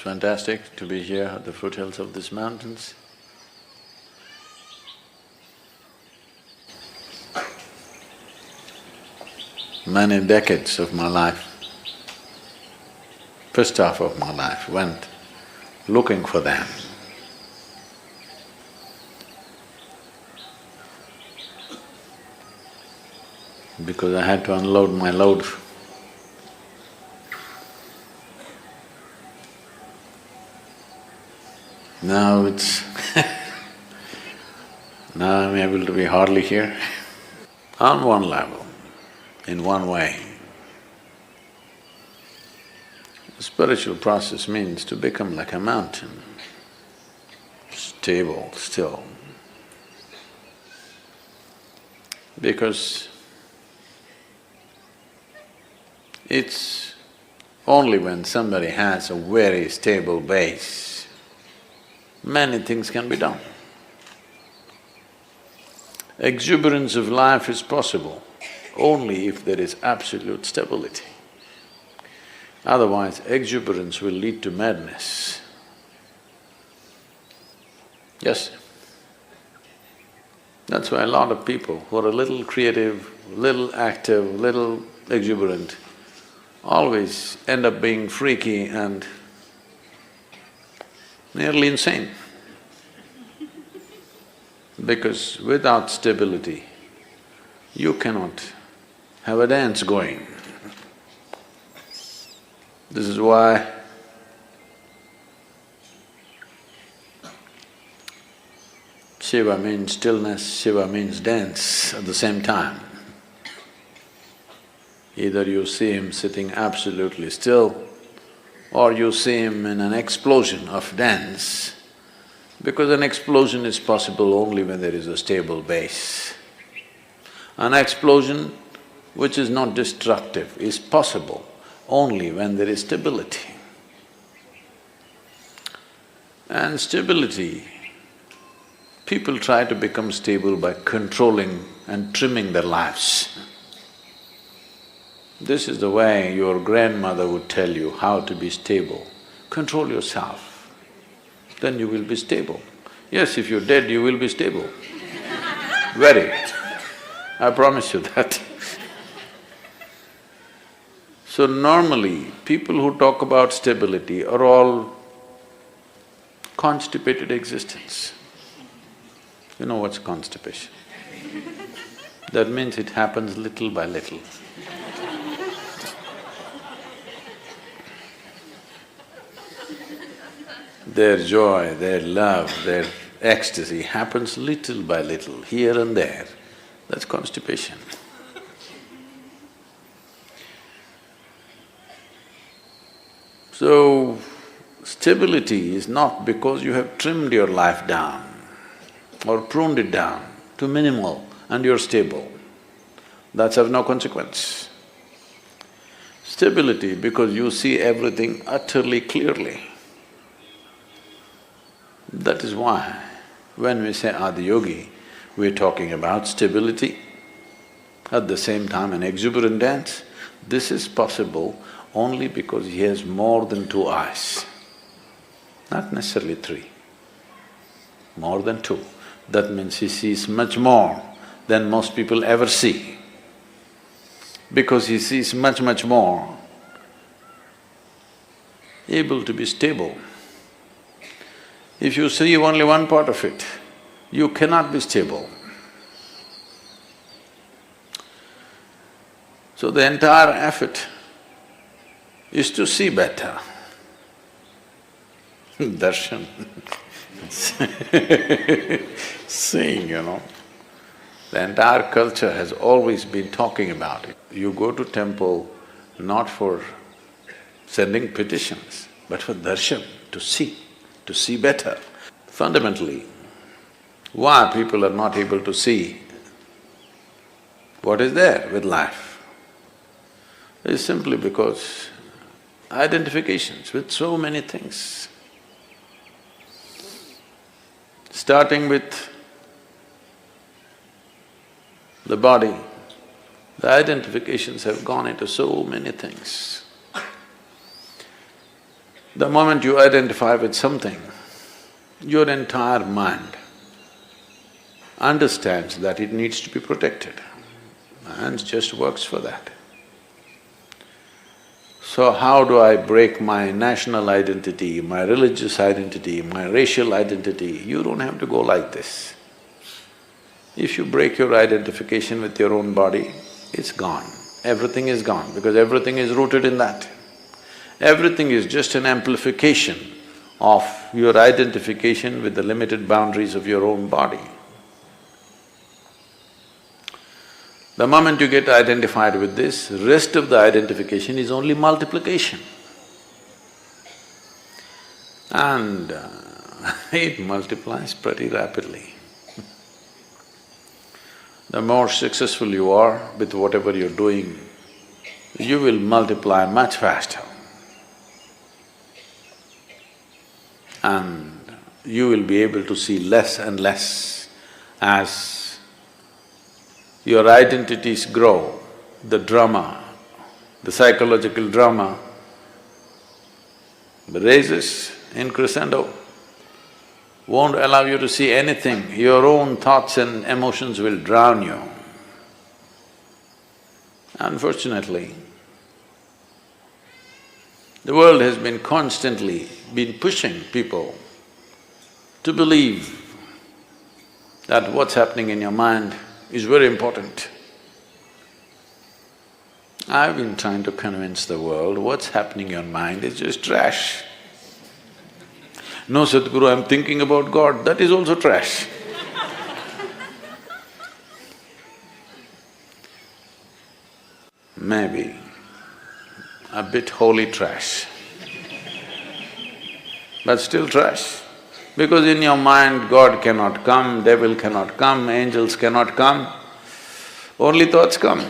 It's fantastic to be here at the foothills of these mountains. Many decades of my life, first half of my life went looking for them. Because I had to unload my load. Now it's now I'm able to be hardly here. On one level, in one way, the spiritual process means to become like a mountain, stable, still. Because it's only when somebody has a very stable base, many things can be done. Exuberance of life is possible only if there is absolute stability. Otherwise, exuberance will lead to madness. Yes. That's why a lot of people who are a little creative, little active, little exuberant, always end up being freaky and nearly insane. Because without stability, you cannot have a dance going. This is why Shiva means stillness, Shiva means dance at the same time. Either you see him sitting absolutely still, or you see him in an explosion of dance, because an explosion is possible only when there is a stable base. An explosion which is not destructive is possible only when there is stability. And stability, people try to become stable by controlling and trimming their lives. This is the way your grandmother would tell you how to be stable. Control yourself, then you will be stable. Yes, if you're dead, you will be stable. Very. I promise you that. So normally, people who talk about stability are all constipated existence. You know what's constipation? That means it happens little by little. Their joy, their love, their ecstasy happens little by little, here and there. That's constipation. So, stability is not because you have trimmed your life down or pruned it down to minimal and you're stable. That's of no consequence. Stability because you see everything utterly clearly. That is why when we say Adiyogi, we're talking about stability, at the same time an exuberant dance. This is possible only because he has more than two eyes, not necessarily three, more than two. That means he sees much more than most people ever see. Because he sees much more, able to be stable. If you see only one part of it, you cannot be stable. So the entire effort is to see better. Darshan seeing, you know. The entire culture has always been talking about it. You go to temple not for sending petitions, but for darshan, to see better. Fundamentally, why people are not able to see what is there with life is simply because identifications with so many things. Starting with the body, the identifications have gone into so many things. The moment you identify with something, your entire mind understands that it needs to be protected and just works for that. So how do I break my national identity, my religious identity, my racial identity? You don't have to go like this. If you break your identification with your own body, it's gone. Everything is gone because everything is rooted in that. Everything is just an amplification of your identification with the limited boundaries of your own body. The moment you get identified with this, rest of the identification is only multiplication. And it multiplies pretty rapidly. The more successful you are with whatever you're doing, you will multiply much faster. And you will be able to see less and less as your identities grow. The drama, the psychological drama raises in crescendo, won't allow you to see anything. Your own thoughts and emotions will drown you. Unfortunately, the world has been constantly pushing people to believe that what's happening in your mind is very important. I've been trying to convince the world what's happening in your mind is just trash. No, Sadhguru, I'm thinking about God, that is also trash. Maybe a bit holy trash, but still trash. Because in your mind, God cannot come, devil cannot come, angels cannot come, only thoughts come.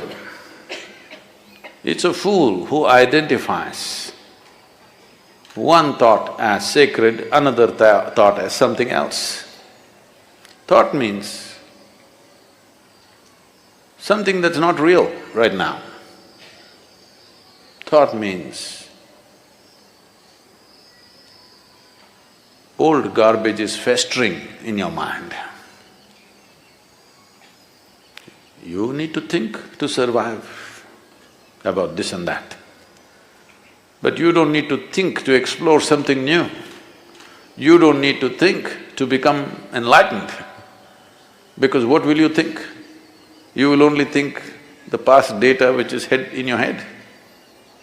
It's a fool who identifies one thought as sacred, another thought as something else. Thought means something that's not real right now. Thought means old garbage is festering in your mind. You need to think to survive about this and that. But you don't need to think to explore something new. You don't need to think to become enlightened. Because what will you think? You will only think the past data which is in your head,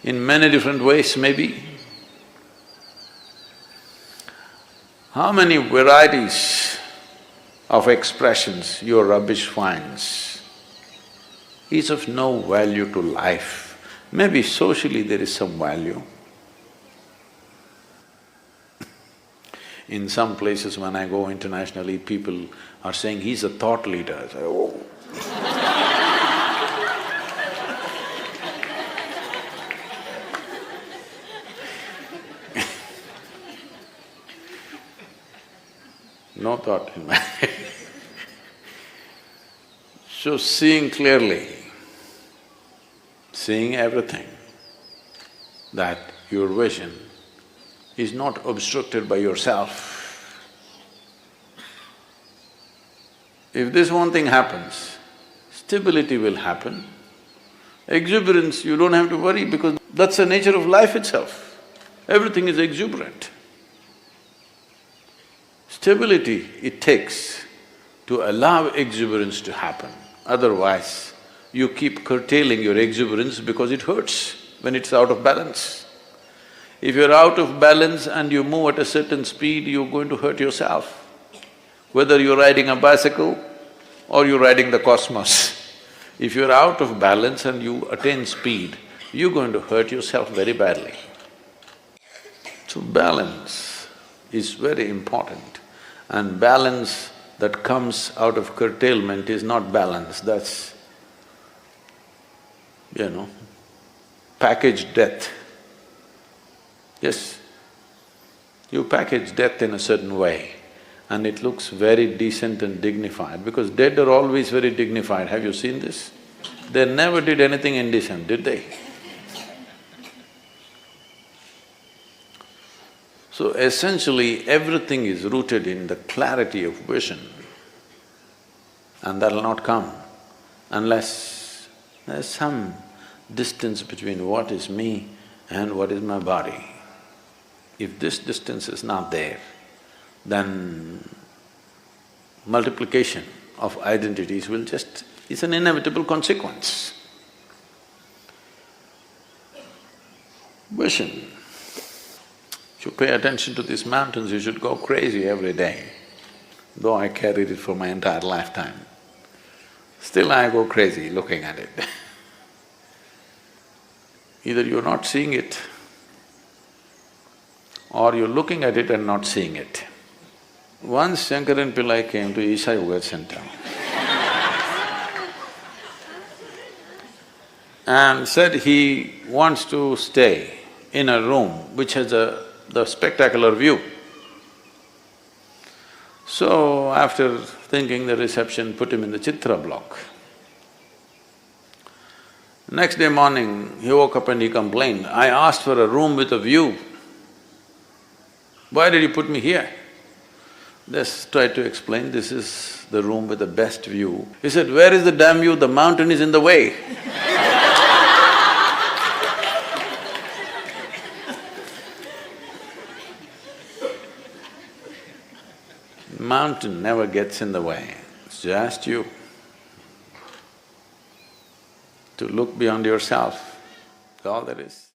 in many different ways maybe. How many varieties of expressions your rubbish finds is of no value to life. Maybe socially there is some value. In some places when I go internationally, people are saying, he's a thought leader. I say, oh. No thought in my head. So seeing clearly, seeing everything, that your vision is not obstructed by yourself. If this one thing happens, stability will happen. Exuberance, you don't have to worry because that's the nature of life itself. Everything is exuberant. Stability it takes to allow exuberance to happen. Otherwise, you keep curtailing your exuberance because it hurts when it's out of balance. If you're out of balance and you move at a certain speed, you're going to hurt yourself. Whether you're riding a bicycle or you're riding the cosmos, if you're out of balance and you attain speed, you're going to hurt yourself very badly. So balance is very important. And balance that comes out of curtailment is not balance, that's, packaged death. Yes, you package death in a certain way and it looks very decent and dignified because dead are always very dignified. Have you seen this? They never did anything indecent, did they? So essentially, everything is rooted in the clarity of vision, and that'll not come unless there's some distance between what is me and what is my body. If this distance is not there, then multiplication of identities will just… it's an inevitable consequence. Vision. If you pay attention to these mountains, you should go crazy every day. Though I carried it for my entire lifetime, still I go crazy looking at it. Either you're not seeing it, or you're looking at it and not seeing it. Once Shankaran Pillai came to Isha Yoga Center and said he wants to stay in a room which has the spectacular view. So after thinking the reception put him in the Chitra block. Next day morning, he woke up and he complained, "I asked for a room with a view. Why did you put me here?" Just tried to explain, this is the room with the best view. He said, "Where is the damn view? The mountain is in the way." Mountain never gets in the way, it's just you. To look beyond yourself, that's all there is.